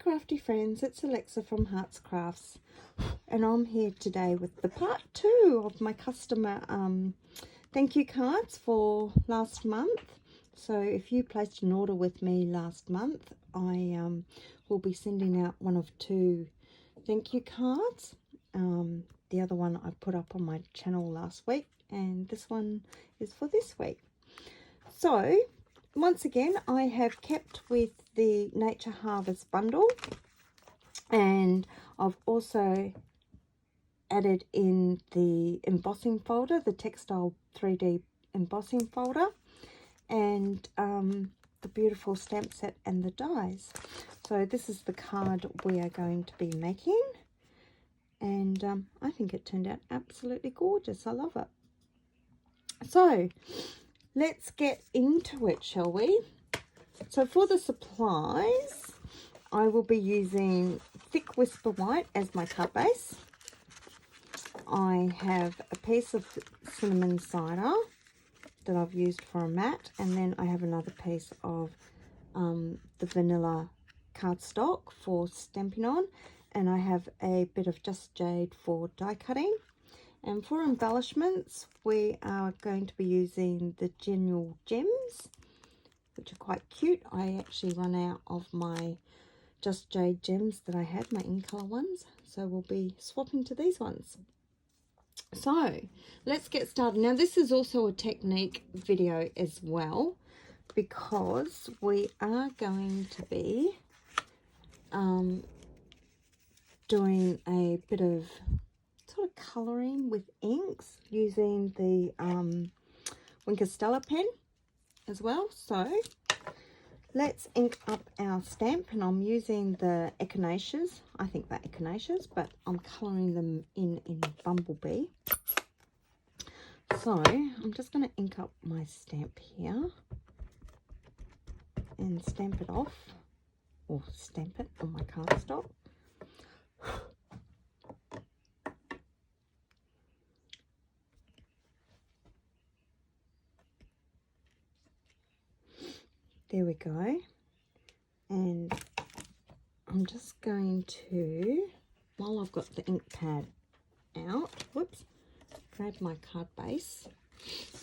crafty friends, it's Alexa from Hearts Crafts, and I'm here today with the part 2 of my customer thank you cards for last month. So if you placed an order with me last month, I will be sending out one of 2 thank you cards. The other one I put up on my channel last week, and this one is for this week. So once again, I have kept with the Nature Harvest bundle, and I've also added in the embossing folder, the textile 3D embossing folder, and the beautiful stamp set and the dies. So this is the card we are going to be making, and I think it turned out absolutely gorgeous. I love it. So let's get into it, shall we? So for the supplies, I will be using thick Whisper White as my card base. I have a piece of cinnamon cider that I've used for a mat, and then I have another piece of the vanilla cardstock for stamping on, and I have a bit of Just Jade for die cutting. And for embellishments, we are going to be using the General Gems, which are quite cute. I actually run out of my Just Jade gems that I had, my in-colour ones, so we'll be swapping to these ones. So let's get started. Now this is also a technique video as well, because we are going to be doing a bit of sort of colouring with inks using the Wink Stella pen as well. So let's ink up our stamp, and I'm using the echinaceas. I think they're echinaceas, but I'm colouring them in Bumblebee. So I'm just going to ink up my stamp here and stamp it off, or stamp it on my cardstock. There we go. And I'm just going to, while I've got the ink pad out, whoops, grab my card base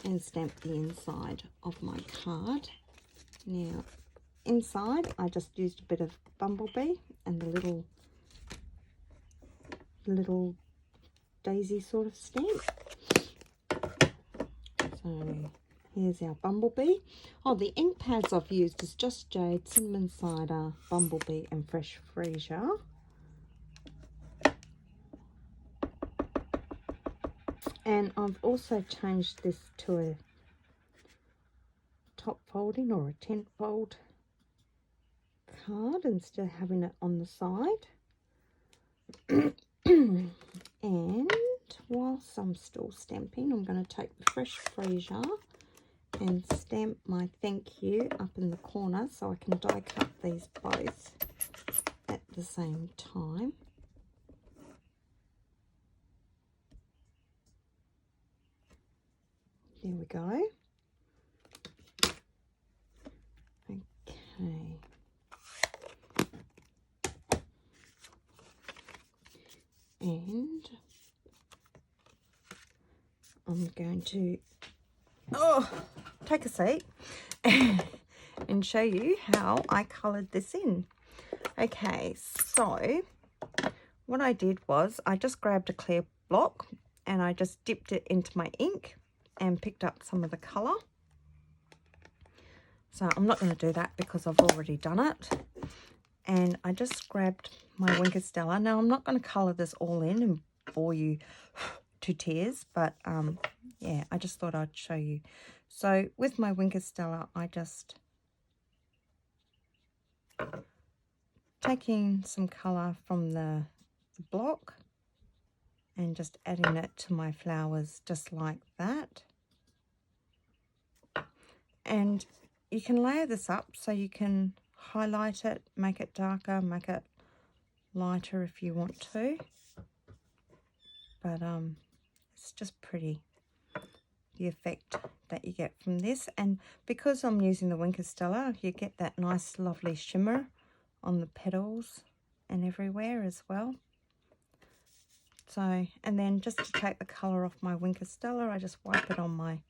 and stamp the inside of my card. Now inside I just used a bit of Bumblebee and the little daisy sort of stamp. So here's our Bumblebee. Oh, the ink pads I've used is Just Jade, Cinnamon Cider, Bumblebee and Fresh Freesia. And I've also changed this to a top folding or a tent fold card instead of having it on the side. And whilst I'm still stamping, I'm going to take the Fresh Freesia and stamp my thank you up in the corner, so I can die cut these both at the same time. There we go. Okay. And I'm going to take a seat and show you how I coloured this in. Okay, so what I did was I just grabbed a clear block and I just dipped it into my ink and picked up some of the colour. So I'm not going to do that because I've already done it. And I just grabbed my Wink Stella. Now I'm not going to colour this all in and bore you to tears, but yeah, I just thought I'd show you. So with my Wink Stella, I just taking some colour from the block and just adding it to my flowers just like that. And you can layer this up so you can highlight it, make it darker, make it lighter if you want to. But it's just pretty, the effect that you get from this. And because I'm using the Wink Stella, you get that nice lovely shimmer on the petals and everywhere as well. So, and then just to take the colour off my Wink of Stella, I just wipe it on my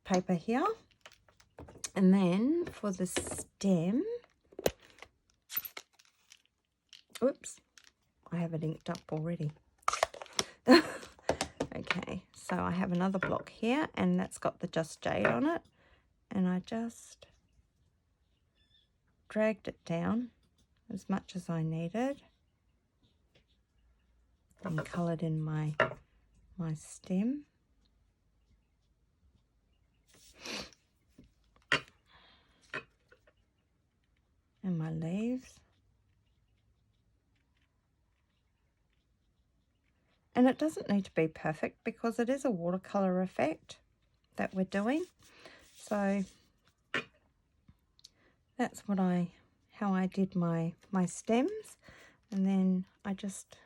paper here. And then for the stem, oops, I have it inked up already. Okay, so I have another block here, and that's got the Just Jade on it, and I just dragged it down as much as I needed and coloured in my stem. And my leaves. And it doesn't need to be perfect because it is a watercolour effect that we're doing. So that's how I did my stems. And then I just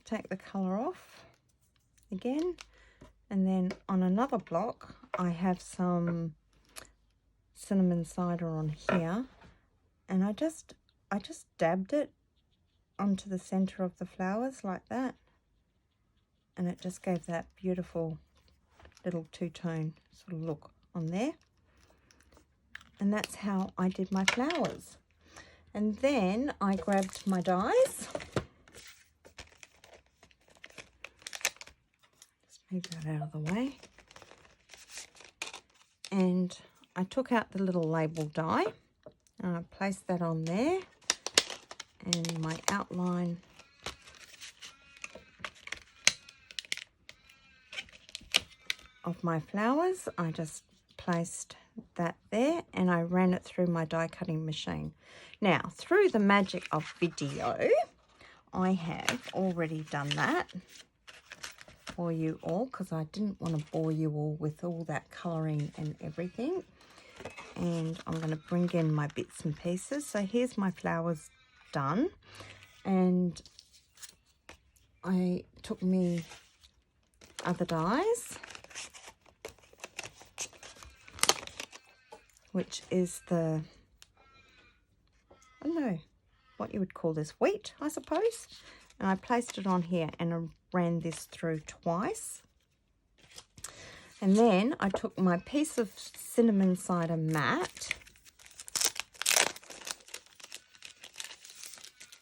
take the colour off again. And then on another block, I have some cinnamon cider on here, and I just dabbed it onto the center of the flowers like that, and it just gave that beautiful little two-tone sort of look on there. And that's how I did my flowers. And then I grabbed my dies. Move that out of the way. And I took out the little label die and I placed that on there. And my outline of my flowers, I just placed that there and I ran it through my die cutting machine. Now, through the magic of video, I have already done that for you all because I didn't want to bore you all with all that colouring and everything. And I'm going to bring in my bits and pieces. So here's my flowers done, and I took me other dies, which is the, I don't know what you would call this, wheat, I suppose. And I placed it on here and I ran this through twice. And then I took my piece of cinnamon cider matte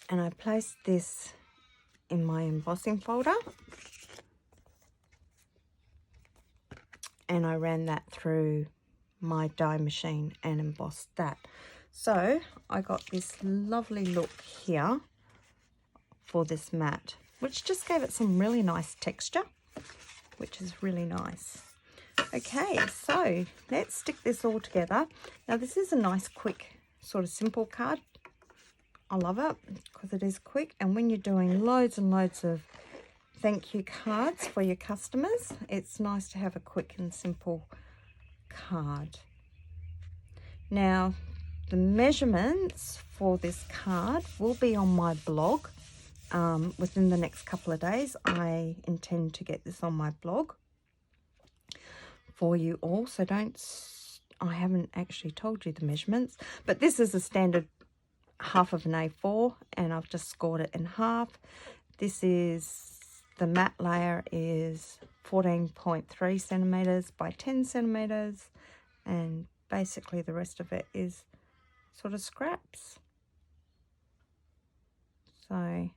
and I placed this in my embossing folder. And I ran that through my die machine and embossed that. So I got this lovely look here for this mat, which just gave it some really nice texture, which is really nice. Okay, so let's stick this all together. Now this is a nice, quick, sort of simple card. I love it because it is quick, and when you're doing loads and loads of thank you cards for your customers, it's nice to have a quick and simple card. Now the measurements for this card will be on my blog within the next couple of days. I intend to get this on my blog for you all, so I haven't actually told you the measurements, but this is a standard half of an A4 and I've just scored it in half. This is, the matte layer is 14.3 centimeters by 10 centimeters, and basically the rest of it is sort of scraps. So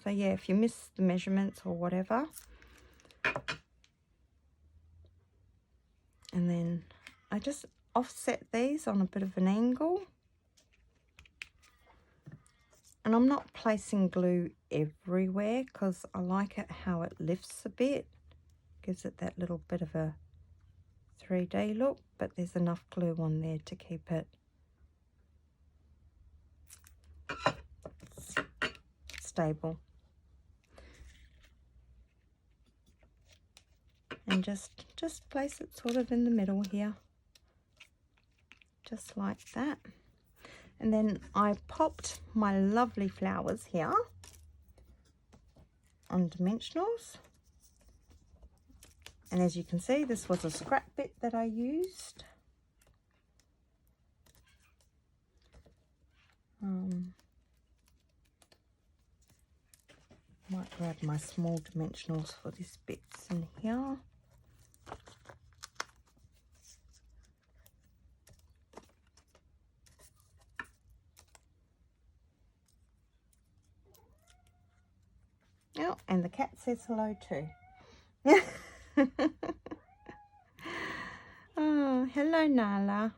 yeah, if you miss the measurements or whatever. And then I just offset these on a bit of an angle. And I'm not placing glue everywhere because I like it how it lifts a bit. Gives it that little bit of a 3D look, but there's enough glue on there to keep it stable. And just place it sort of in the middle here, just like that. And then I popped my lovely flowers here on dimensionals, And as you can see, this was a scrap bit that I used. Might grab my small dimensionals for this bits in here. Oh, and the cat says hello too. Oh, hello, Nala.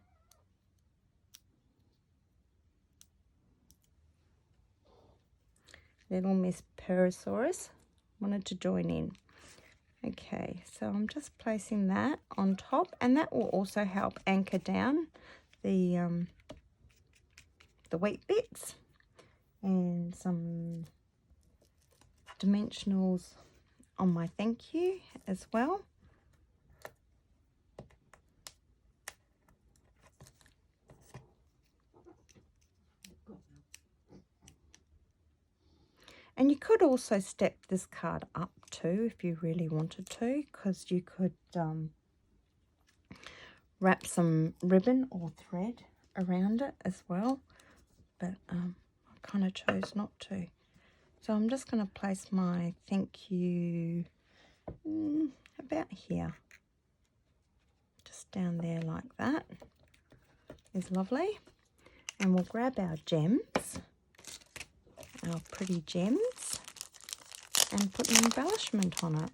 Little Miss Parasaurus wanted to join in. Okay, so I'm just placing that on top, and that will also help anchor down the wheat bits, and some dimensionals on my thank you as well. And you could also step this card up too if you really wanted to, because you could wrap some ribbon or thread around it as well, but I kind of chose not to. So I'm just going to place my thank you about here, just down there like that. Is lovely. And we'll grab our gems, our pretty gems, and put an embellishment on it.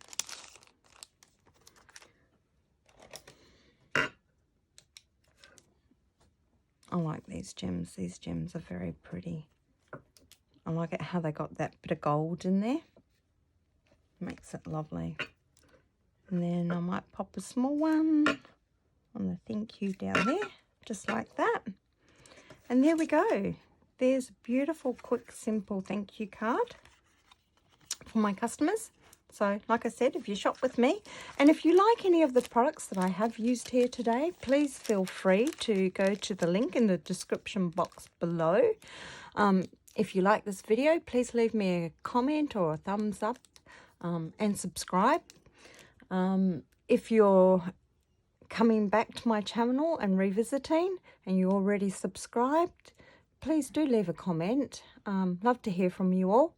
I like these gems. These gems are very pretty. I like it how they got that bit of gold in there. Makes it lovely. And then I might pop a small one on the thank you down there, just like that. And there we go. There's a beautiful, quick, simple thank you card for my customers. So, like I said, if you shop with me, and if you like any of the products that I have used here today, please feel free to go to the link in the description box below. If you like this video, please leave me a comment or a thumbs up, and subscribe. If you're coming back to my channel and revisiting and you're already subscribed, please do leave a comment. Love to hear from you all.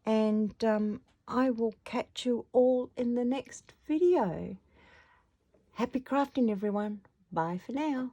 And I will catch you all in the next video. Happy crafting, everyone. Bye for now.